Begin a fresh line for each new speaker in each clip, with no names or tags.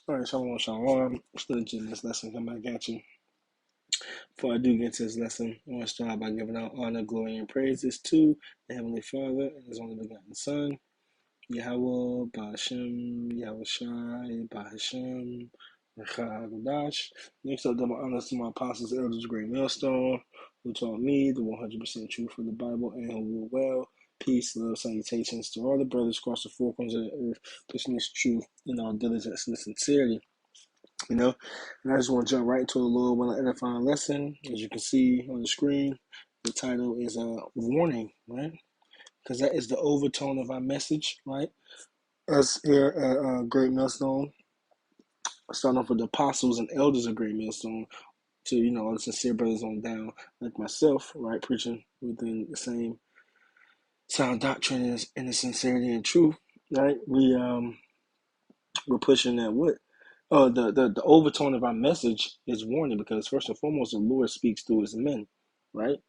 All right, shalom, shalom. Still in this lesson, come back at you. Before I do get to this lesson, I want to start by giving out honor, glory, and praises to the Heavenly Father and His only begotten Son, Yahweh, Ba'ashem, Yahweh Shai, Ba'ashem, Rechadash. Next up, double honors to my apostles, elders, great millstone, who taught me the 100% truth of the Bible and who will well. Peace, love, salutations to all the brothers across the four corners of the earth, pushing this truth in all diligence and sincerity. And I just want to jump right into a little well edifying lesson. As you can see on the screen, the title is a warning, right? Because that is the overtone of our message, right? Us here at Great Millstone, starting off with the apostles and elders of Great Millstone, to all the sincere brothers on down, like myself, right, preaching within the same sound doctrine and the sincerity and truth, right? We're pushing that what? The overtone of our message is warning, because first and foremost, the Lord speaks through His men, right?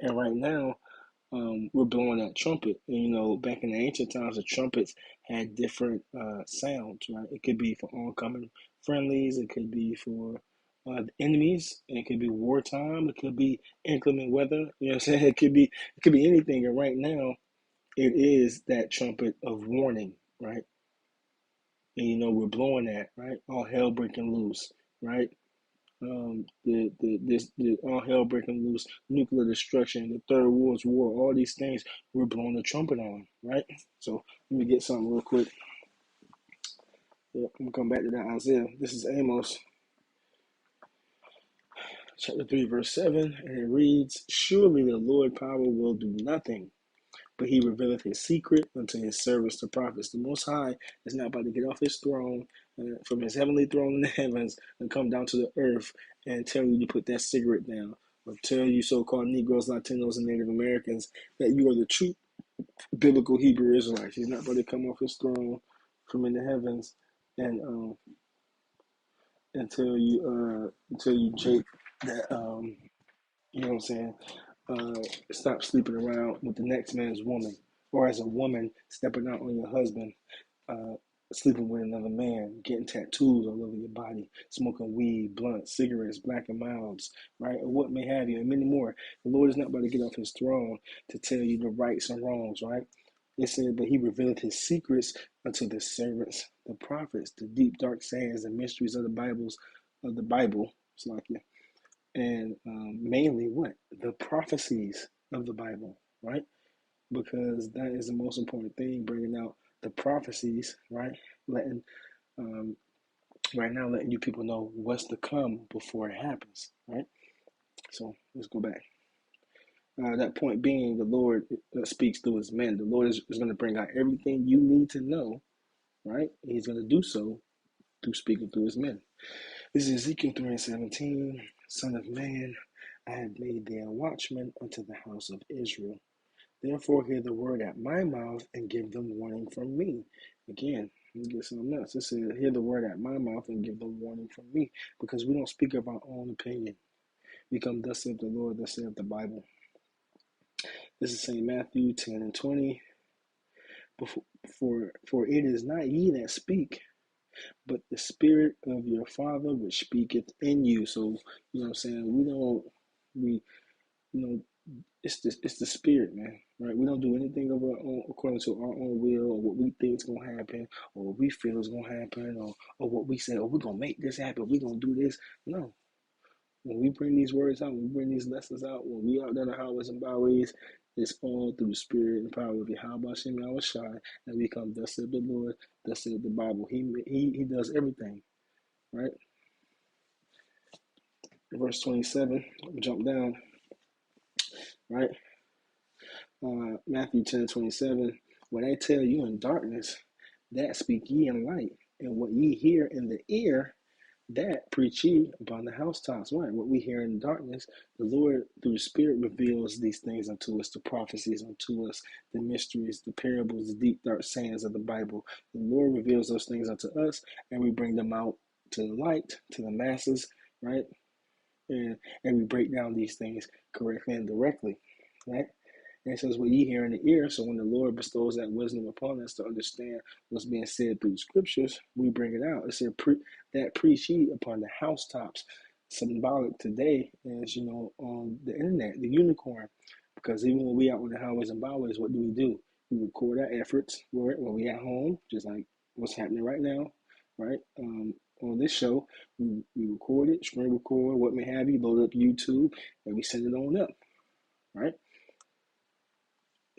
And right now, we're blowing that trumpet. And, back in the ancient times, the trumpets had different sounds, right? It could be for oncoming friendlies, it could be for enemies, it could be wartime, it could be inclement weather. You know what I'm saying? It could be anything. And right now, it is that trumpet of warning, right? And we're blowing that, right? All hell breaking loose, right? The all hell breaking loose, nuclear destruction, the Third World War, all these things we're blowing the trumpet on, right? So let me get something real quick. I'm gonna come back to that Isaiah. This is Amos chapter 3, verse 7, and it reads, "Surely the Lord power will do nothing, but He revealeth His secret unto His servants, the prophets." The Most High is not about to get off His throne, from His heavenly throne in the heavens, and come down to the earth and tell you to put that cigarette down, or tell you so-called Negroes, Latinos, and Native Americans that you are the true biblical Hebrew Israelites. He's not about to come off His throne from in the heavens and tell you, Jake, that you know what I'm saying. Stop sleeping around with the next man's woman, or as a woman stepping out on your husband, uh, sleeping with another man, getting tattoos all over your body, smoking weed, blunt, cigarettes, black and milds, right, or what may have you, and many more. The Lord is not about to get off His throne to tell you the rights and wrongs, right? It said, "But He revealed His secrets unto the servants, the prophets, the deep dark sayings and mysteries of the Bible." It's like and mainly what? The prophecies of the Bible, right? Because that is the most important thing, bringing out the prophecies, right? Letting um, right now, letting you people know what's to come before it happens, right? So let's go back. That point being, the Lord speaks through His men. The Lord is going to bring out everything you need to know, right? He's going to do so through speaking through His men. This is Ezekiel 3:17. "Son of man, I have made thee a watchman unto the house of Israel. Therefore hear the word at my mouth and give them warning from me." Again, let me get something else. It says, "Hear the word at my mouth and give them warning from me," because we don't speak of our own opinion. We come, "Thus saith the Lord," thus saith the Bible. This is St. Matthew 10:20. For it is not ye that speak, but the Spirit of your Father which speaketh in you. So, you know what I'm saying? We, it's the Spirit, man, right? We don't do anything of our own, according to our own will, or what we think is going to happen, or what we feel is going to happen, or what we say, "Oh, we're going to make this happen, we're going to do this." No. When we bring these words out, when we bring these lessons out, when we out there in the highways and byways, it's all through the Spirit and power of Yahweh Hashem Yahweh Shai, and we come, "Thus said the Lord," thus said the Bible. He does everything, right? Verse 27, jump down, right? Matthew 10:27. "When I tell you in darkness, that speak ye in light, and what ye hear in the ear, that preach ye upon the housetops." Right? What we hear in darkness, the Lord through the Spirit reveals these things unto us, the prophecies unto us, the mysteries, the parables, the deep dark sayings of the Bible. The Lord reveals those things unto us, and we bring them out to the light, to the masses, right? And we break down these things correctly and directly, right? And it says, what ye hear in the ear. So when the Lord bestows that wisdom upon us to understand what's being said through the scriptures, we bring it out. It said, that preach ye upon the housetops. Symbolic today is, on the internet, the unicorn. Because even when we out on the highways and byways, what do? We record our efforts when we at home, just like what's happening right now, right? On this show, we record it, screen record, what may have you, load up YouTube, and we send it on up, right?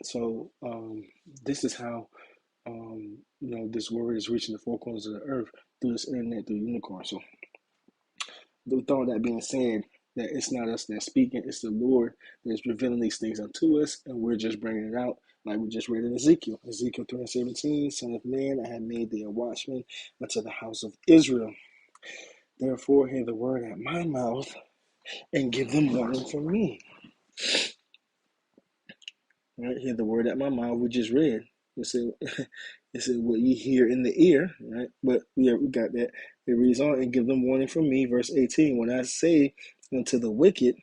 So this is how this word is reaching the four corners of the earth through this internet, through unicorn. So with all that being said, that it's not us that's speaking, it's the Lord that's revealing these things unto us, and we're just bringing it out, like we just read in Ezekiel 3:17, Son of man, I have made thee a watchman unto the house of Israel. Therefore hear the word at my mouth, and give them warning from me. Right? Hear the word at my mouth, we just read. It said, it said what ye hear in the ear, right? But yeah, we got that. It reads on, and give them warning from me, verse 18. When I say unto the wicked,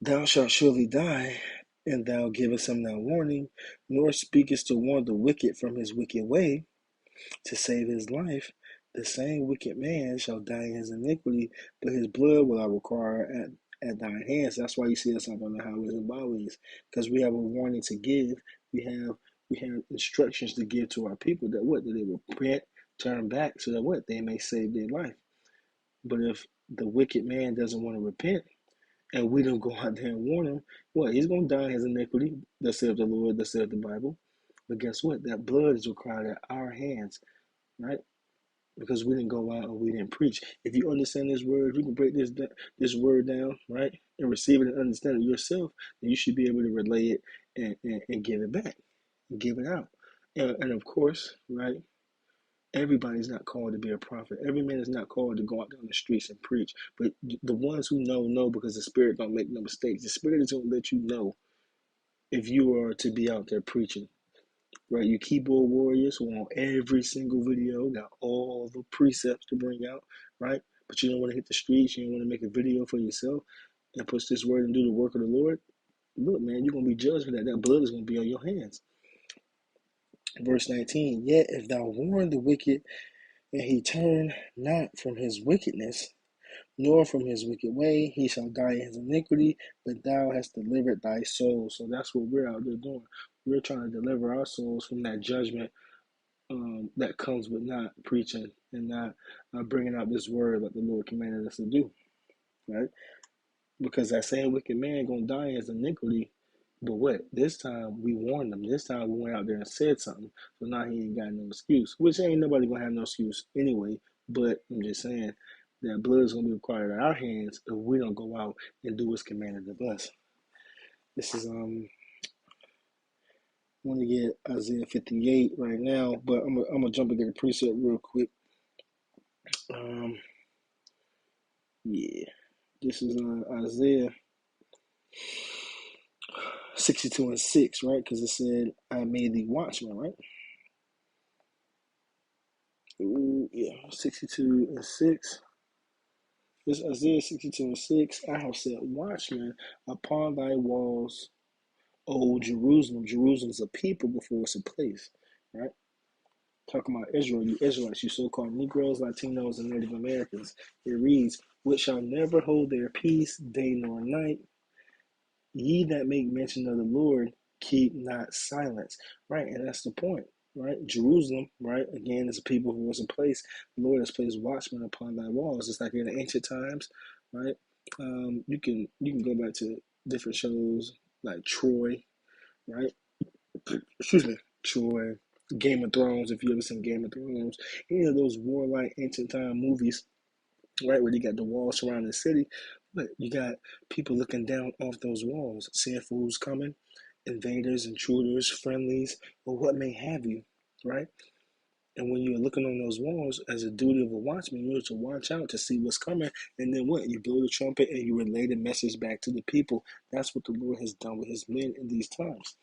thou shalt surely die, and thou givest him no warning, nor speakest to warn the wicked from his wicked way, to save his life, the same wicked man shall die in his iniquity, but his blood will I require at thine hands. That's why you see us out on the highways and byways, because we have a warning to give. We have instructions to give to our people that they will repent, turn back, so that they may save their life. But if the wicked man doesn't want to repent, and we don't go out there and warn him, he's going to die in his iniquity, thus saith the Lord, thus saith the Bible. But guess what? That blood is required at our hands, right? Because we didn't go out and we didn't preach. If you understand this word, you can break this word down, right, and receive it and understand it yourself, then you should be able to relay it and give it back, and give it out. And of course, right, everybody's not called to be a prophet. Every man is not called to go out down the streets and preach. But the ones who know because the Spirit don't make no mistakes. The Spirit is going to let you know if you are to be out there preaching. Right, you keyboard warriors who on every single video got all the precepts to bring out, right? But you don't want to hit the streets, you don't want to make a video for yourself and push this word and do the work of the Lord. Look, man, you're going to be judged for that. That blood is going to be on your hands. Verse 19, yet if thou warn the wicked, and he turn not from his wickedness, nor from his wicked way, he shall die in his iniquity, but thou hast delivered thy soul. So that's what we're out there doing. We're trying to deliver our souls from that judgment that comes with not preaching and not bringing out this word that the Lord commanded us to do, right? Because that same wicked man gonna die in his iniquity, but this time we warned him. This time we went out there and said something, so now he ain't got no excuse. Which ain't nobody gonna have no excuse anyway. But I'm just saying that blood is gonna be required at our hands if we don't go out and do what's commanded of us. This is I want to get Isaiah 58 right now, but I'm gonna jump and get a precept real quick. Yeah, this is Isaiah 62:6, right? Because it said, I made thee watchman, right? Ooh, yeah, 62:6. This Isaiah 62:6. I have set watchmen upon thy walls, O Jerusalem. Jerusalem is a people before it's a place, right? Talking about Israel, you Israelites, you so-called Negroes, Latinos, and Native Americans. It reads, which shall never hold their peace day nor night. Ye that make mention of the Lord, keep not silence. Right, and that's the point. Right, Jerusalem. Right, again, is a people who was a place. The Lord has placed watchmen upon thy walls. It's like in the ancient times. Right, you can go back to different shows like Troy. Right, excuse me, Troy. Game of Thrones. If you ever seen Game of Thrones, any of those warlike ancient time movies, right, where you got the walls surrounding the city, but you got people looking down off those walls, seeing who's coming, invaders, intruders, friendlies, or what may have you, right? And when you're looking on those walls, as a duty of a watchman, you have to watch out to see what's coming. And then what? You blow the trumpet and you relay the message back to the people. That's what the Lord has done with his men in these times.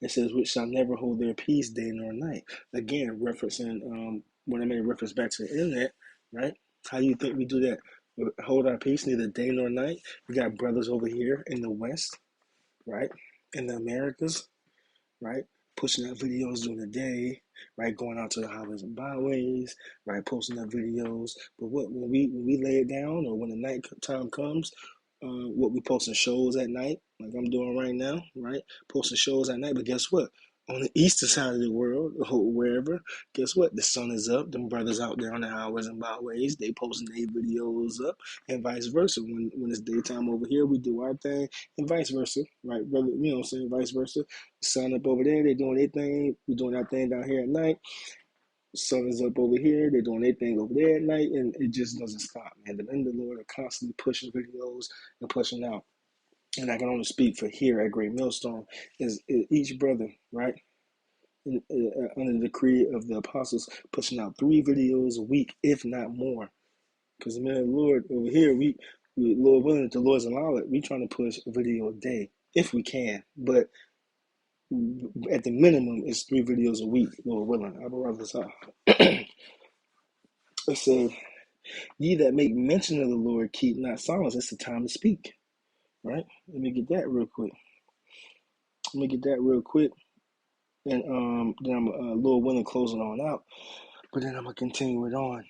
It says, which shall never hold their peace day nor night. Again, referencing when I made reference back to the internet, right? How do you think we do that? We hold our peace neither day nor night. We got brothers over here in the West, right? In the Americas, right? Pushing out videos during the day, right? Going out to the highways and byways, right? Posting up videos. But what when we lay it down, or when the night time comes, what we posting shows at night, like I'm doing right now, right? Posting shows at night. But guess what? On the eastern side of the world, or wherever, guess what? The sun is up. Them brothers out there on the highways and byways, they posting their videos up, and vice versa. When it's daytime over here, we do our thing, and vice versa, right, brother? You know what I'm saying? Vice versa. The sun up over there, they doing their thing. We doing our thing down here at night. Sun is up over here, they doing their thing over there at night, and it just doesn't stop, man. The men of the Lord are constantly pushing videos and pushing out. And I can only speak for here at Great Millstone, is each brother, right? Under the decree of the apostles, pushing out 3 videos a week, if not more. Because the men of the Lord over here, we Lord willing, if the Lord's allow it, we trying to push a video a day if we can. But at the minimum, it's 3 videos a week, Lord willing. I would rather say. It said, "Ye that make mention of the Lord, keep not silence." It's the time to speak, right? Let me get that real quick. And then I'm Lord willing closing on out. But then I'm gonna continue it on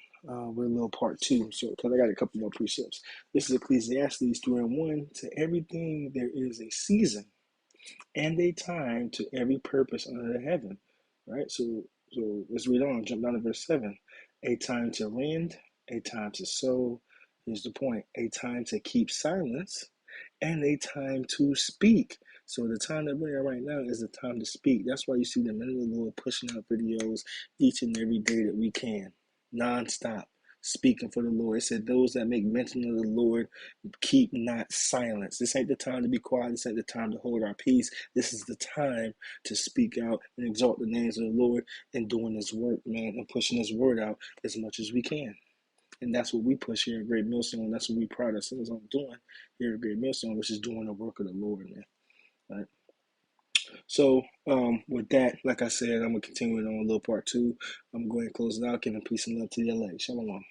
with a little part two. So, because I got a couple more precepts. This is Ecclesiastes 3:1. To everything there is a season and a time to every purpose under the heaven. Right? So let's read on, jump down to verse 7. A time to rend, a time to sow. Here's the point. A time to keep silence and a time to speak. So the time that we're in right now is the time to speak. That's why you see the men of the Lord pushing out videos each and every day that we can, nonstop, speaking for the Lord. It said, "Those that make mention of the Lord keep not silence." This ain't the time to be quiet. This ain't the time to hold our peace. This is the time to speak out and exalt the names of the Lord and doing His work, man, and pushing His word out as much as we can. And that's what we push here at Great Millstone. That's what we pride ourselves on doing here at Great Millstone, which is doing the work of the Lord, man. Right. So, with that, like I said, I'm gonna continue it on a little part two. I'm going to close it out, giving peace and love to the elect. Shalom.